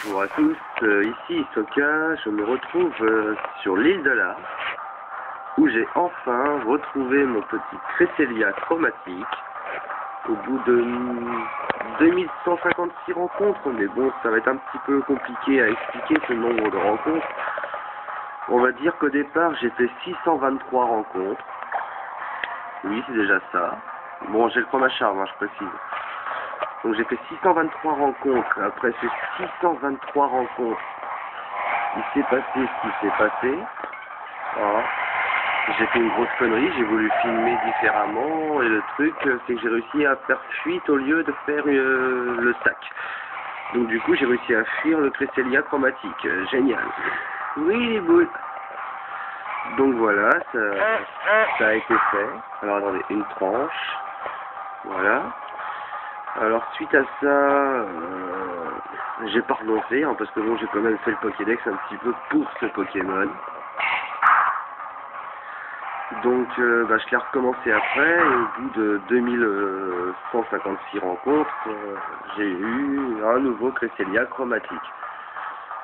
Bonjour à tous, ici Soka, je me retrouve sur l'île de l'Arche, où j'ai enfin retrouvé mon petit Cresselia chromatique, au bout de 2156 rencontres, mais bon, ça va être un petit peu compliqué à expliquer ce nombre de rencontres. On va dire qu'au départ, j'ai fait 623 rencontres. Oui, c'est déjà ça. Bon, j'ai le chromacharme, je précise. Donc j'ai fait 623 rencontres. Après ces 623 rencontres, il s'est passé ce qui s'est passé. Voilà. J'ai fait une grosse connerie, j'ai voulu filmer différemment, et le truc, c'est que j'ai réussi à faire fuite au lieu de faire le sac. Donc du coup, j'ai réussi à fuir le Cresselia chromatique. Génial. Oui, les boules. Donc voilà, ça a été fait. Alors attendez, une tranche. Voilà. Alors suite à ça, j'ai pas renoncé, hein, parce que bon, j'ai quand même fait le Pokédex un petit peu pour ce Pokémon. Donc je l'ai recommencé après, et au bout de 2156 rencontres, j'ai eu un nouveau Cresselia chromatique.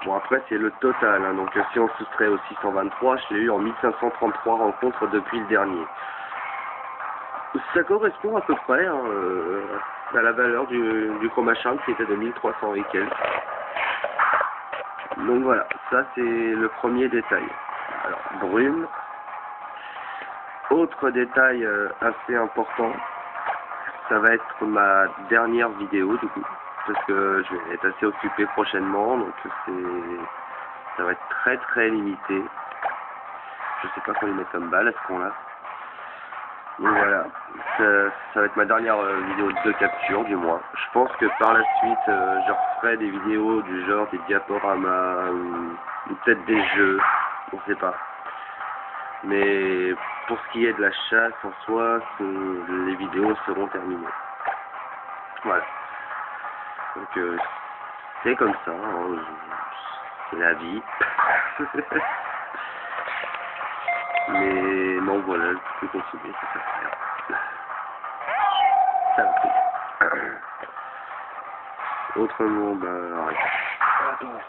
Bon, après c'est le total, hein, donc si on soustrait aux 623, je l'ai eu en 1533 rencontres depuis le dernier. Ça correspond à peu près hein, à la valeur du chromacharme qui était de 1300 et quelques. Donc voilà, ça c'est le premier détail. Alors, brume. Autre détail assez important, ça va être ma dernière vidéo du coup, parce que je vais être assez occupé prochainement, donc ça va être très limité. Je sais pas comment les mettre comme balle à ce point-là. Donc voilà, ça va être ma dernière vidéo de capture du moins. Je pense que par la suite, je referai des vidéos du genre des diaporamas ou peut-être des jeux, on sait pas. Mais pour ce qui est de la chasse en soi, les vidéos seront terminées. Voilà. Donc c'est comme ça, hein, c'est la vie. Mais non, voilà, je peux continuer, c'est ça faire. Ça me plaît. Autrement, arrête. Attends.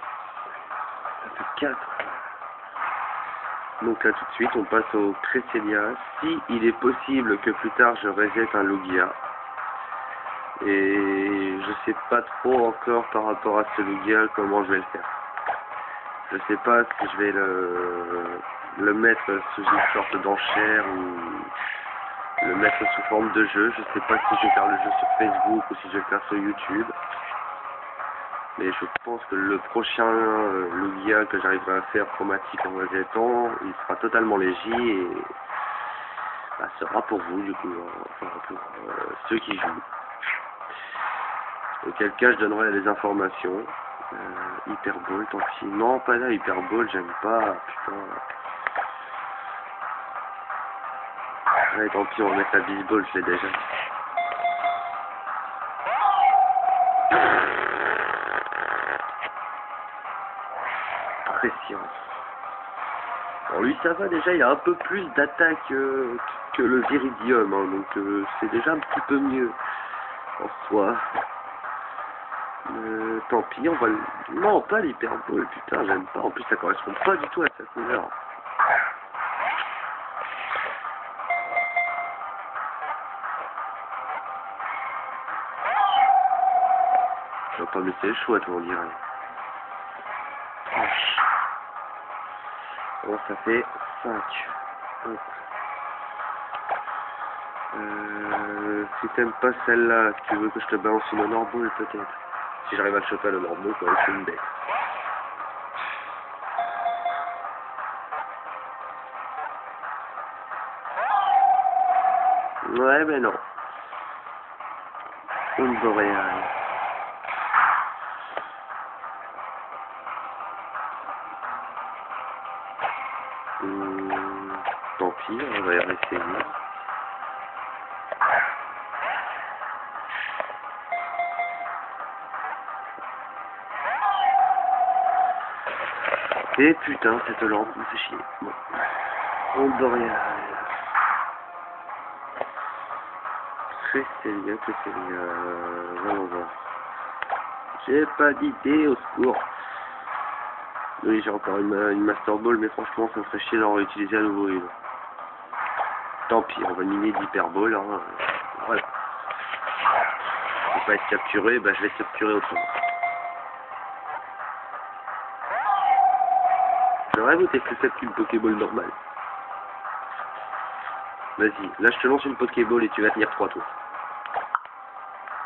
Ça fait 4. Donc là tout de suite on passe au Cresselia. Si il est possible que plus tard je reset un Lugia. Et je sais pas trop encore par rapport à ce Lugia comment je vais le faire. Je sais pas si je vais le mettre sous une sorte d'enchère ou le mettre sous forme de jeu. Je sais pas si je vais faire le jeu sur Facebook ou si je vais le faire sur YouTube. Mais je pense que le prochain Lugia que j'arriverai à faire chromatique en resetant, il sera totalement léger et sera pour vous du coup, enfin pour ceux qui jouent. Auquel cas je donnerai les informations. Hyperball, tant pis. Non, pas là, Hyperball, j'aime pas, putain. Ouais, tant pis, on va mettre la Bisball, je l'ai déjà. Pression. Alors lui ça va déjà, il a un peu plus d'attaque que le Viridium, hein, donc c'est déjà un petit peu mieux en soi. Tant pis, on va le... Non, pas l'Hyperball, putain, j'aime pas, en plus ça correspond pas du tout à sa couleur. Je vais pas me laisser le choix, toi, on dirait. Bon, ça fait 5. Hop. Si t'aimes pas celle-là, si tu veux que je te balance une Honorball, peut-être. Si j'arrive à le choper à l'Honorball, quoi, c'est une bête. Ouais, mais non. Une boréale. Tant pis, on va y réessayer. Et putain, cette lampe me fait chier. Bon. Onde boréale. Cresselia. Voyons voir. J'ai pas d'idée, au secours. Oui, j'ai encore une Master Ball, mais franchement, ça me ferait chier d'en réutiliser à nouveau une. Tant pis, on va miner d'Hyperball. Hein. Voilà. Je vais pas être capturé, bah je vais être capturé autrement. J'aurais voté plus faible qu'une Pokéball normale. Vas-y, là je te lance une Pokéball et tu vas tenir 3 tours.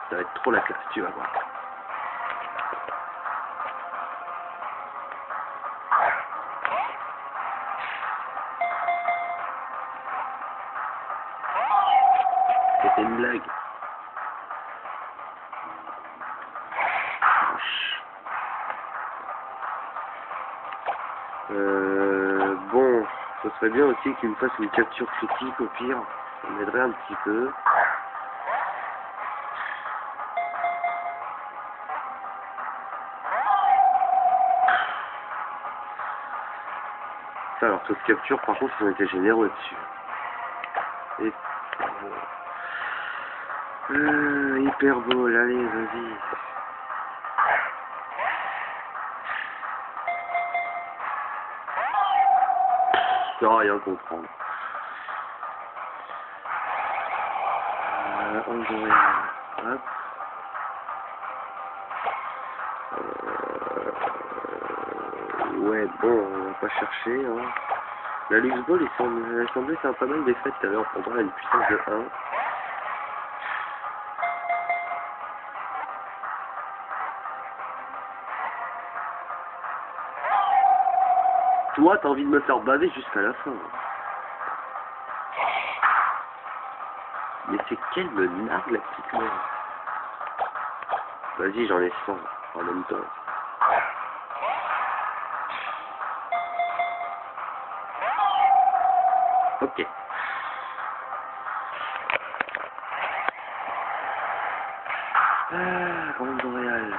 Ça va être trop la classe, tu vas voir. C'était une blague. Bon, ce serait bien aussi qu'il me fasse une capture critique au pire. Ça m'aiderait un petit peu. Ça, alors, toute capture, par contre, ils ont été généreux dessus. Et... Hyperball, allez, vas-y. Ça va rien comprendre. Hop. Ouais, bon, on va pas chercher. Hein. La Luxe Ball, elle semblait faire pas mal d'effets tout à l'heure. Pour moi, elle a une puissance de 1. Toi, t'as envie de me faire baver jusqu'à la fin. Mais c'est quelle menace, la petite mère. Vas-y, j'en ai 100 en même temps. Ok. Grande Boréale.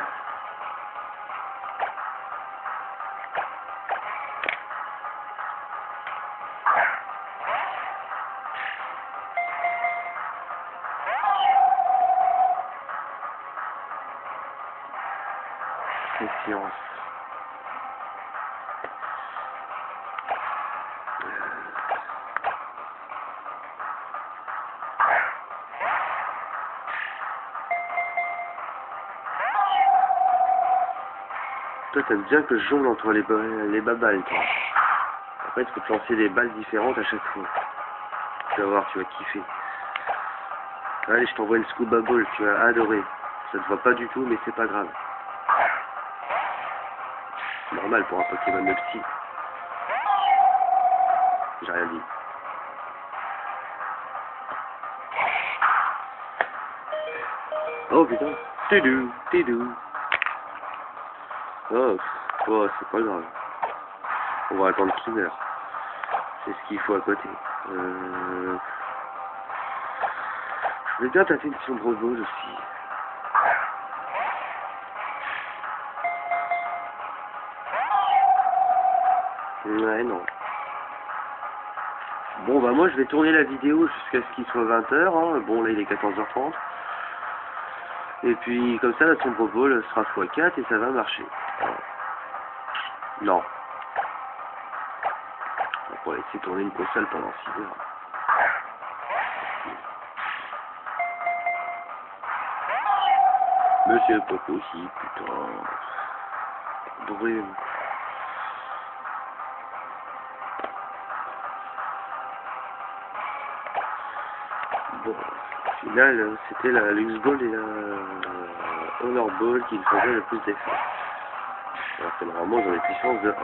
Conscience. Toi, t'aimes bien que je jongle entre les babales, toi. Après, tu peux te lancer des balles différentes à chaque fois. Tu vas voir, tu vas kiffer. Allez, je t'envoie une Scuba Ball, tu vas adorer. Ça te va pas du tout, mais c'est pas grave. C'est normal pour un Pokémon de petit. J'ai rien dit. Oh putain. Tidou, tidou. Oh, c'est pas grave. On va attendre qu'il meure. C'est ce qu'il faut à côté. Je voulais bien tâter une sombre Ball aussi. Ouais, non. Bon, bah moi je vais tourner la vidéo jusqu'à ce qu'il soit 20h. Hein. Bon, là il est 14h30. Et puis comme ça, la sombre Ball sera x4 et ça va marcher. Non. On va laisser tourner une console pendant 6 heures. Monsieur Popo aussi, putain. Brume. Bon, au final, c'était la Luxe Ball et la Honor Ball qui faisaient le plus d'effet. Alors que normalement, ils ont des puissances de 1.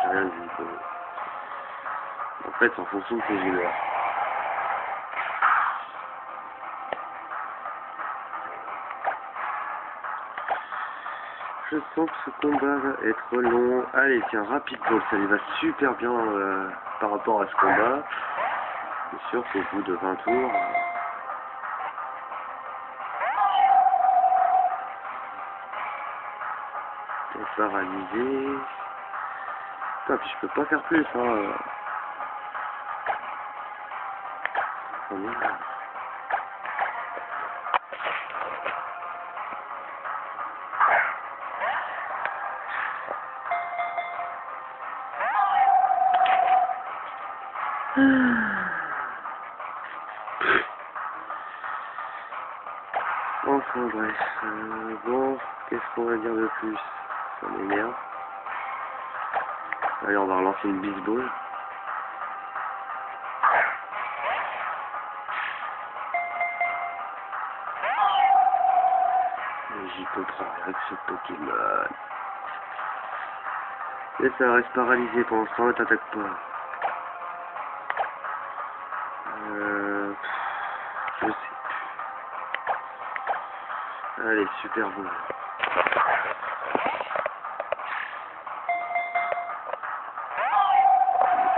J'ai rien dit. Quoi. En fait, c'est en fonction de tes humeurs. Je sens que ce combat va être long. Allez, tiens, Rapid Ball, ça lui va super bien par rapport à ce combat. C'est sûr qu'au bout de 20 tours... t'es paralysé. Putain, puis je peux pas faire plus, hein. Oh, merde. Enfin bref, bon, qu'est-ce qu'on va dire de plus? Ça m'énerve. Allez, on va relancer une baseball. J'y comprends rien que ce Pokémon. Et ça reste paralysé pendant ce temps, et t'attaques pas. Je sais. Allez, super beau.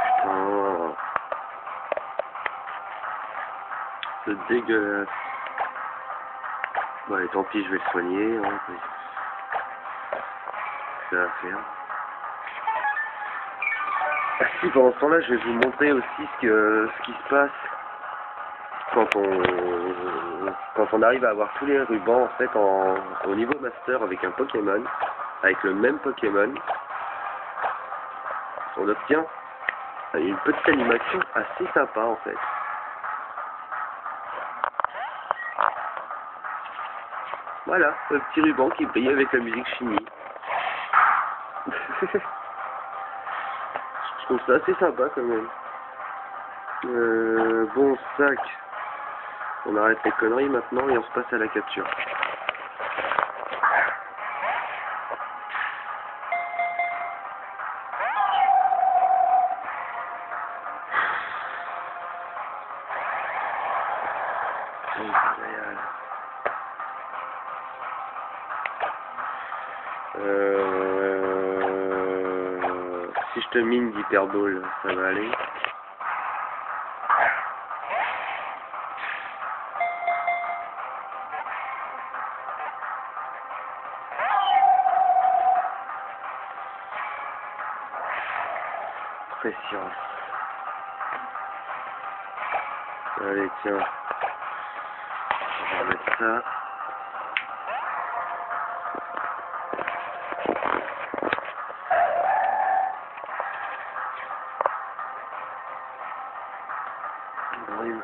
Putain. C'est dégueulasse. Bon, allez, tant pis, je vais le soigner. Hein. Ça va faire. Ah, si, pendant ce temps-là, je vais vous montrer aussi ce qui se passe quand on arrive à avoir tous les rubans en fait au niveau master avec un Pokémon, avec le même Pokémon. On obtient une petite animation assez sympa en fait. Voilà, le petit ruban qui brille avec la musique Shiny. Je trouve ça assez sympa quand même. Bon, sac. On arrête les conneries maintenant et on se passe à la capture. Si je te mine d'hyperball, ça va aller. Pression. Allez, tiens. On va mettre ça. Brume.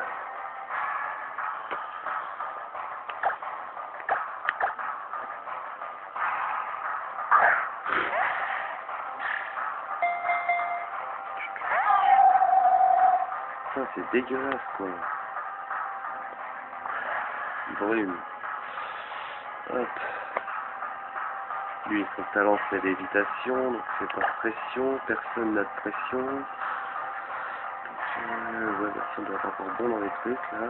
Putain, c'est dégueulasse quoi. Brume. Hop. Lui, son talent c'est l'évitation, donc c'est pas de pression, personne n'a de pression. Ouais, bah, si on doit être encore bon dans les trucs là.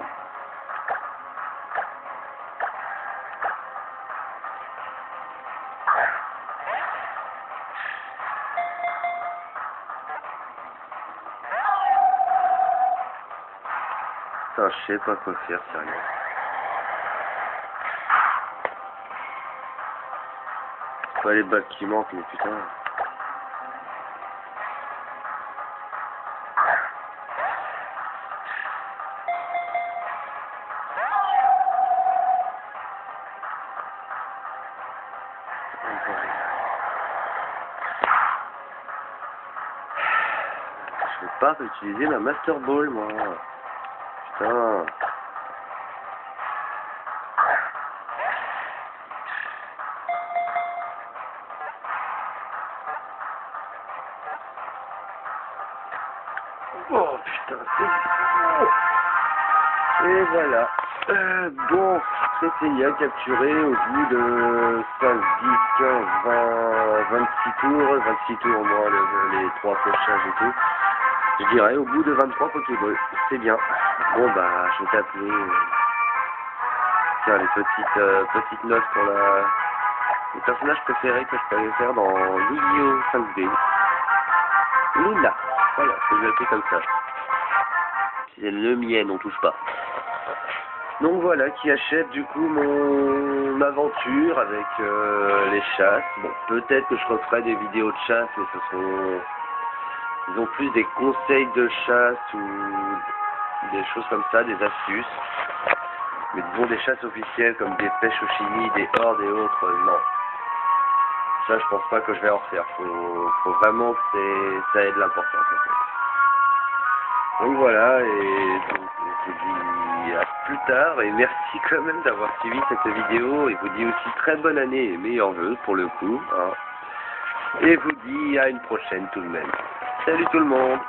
Putain, je sais pas quoi faire, sérieux. C'est pas les balles qui manquent, mais putain. Je vais pas utiliser ma Master Ball, moi. Putain. Oh putain, c'est beau. Et voilà. Bon, c'est à capturer au bout de 5, 10, 15, 20, 26 tours. 26 tours, moi, les 3 fléchages et tout. Je dirais au bout de 23 Pokéballs. C'est bien. Bon, bah, je vais t'appeler. Tiens, les petites notes pour le personnage préféré que je pourrais faire dans Yu-Gi-Oh 5D. Luna. Voilà, je vais l'appeler comme ça. C'est le mien, on touche pas. Donc voilà, qui achète du coup mon aventure avec les chasses. Bon, peut-être que je referai des vidéos de chasse, mais ce sont disons plus des conseils de chasse ou des choses comme ça, des astuces. Mais disons des chasses officielles comme des pêches au chimie, des hordes et autres, non. Ça, je pense pas que je vais en refaire. Faut vraiment que ça ait de l'importance en fait. Donc voilà, et donc, je vous dis à plus tard, et merci quand même d'avoir suivi cette vidéo, et vous dis aussi très bonne année et meilleurs vœux pour le coup, hein. Et vous dis à une prochaine tout de même. Salut tout le monde!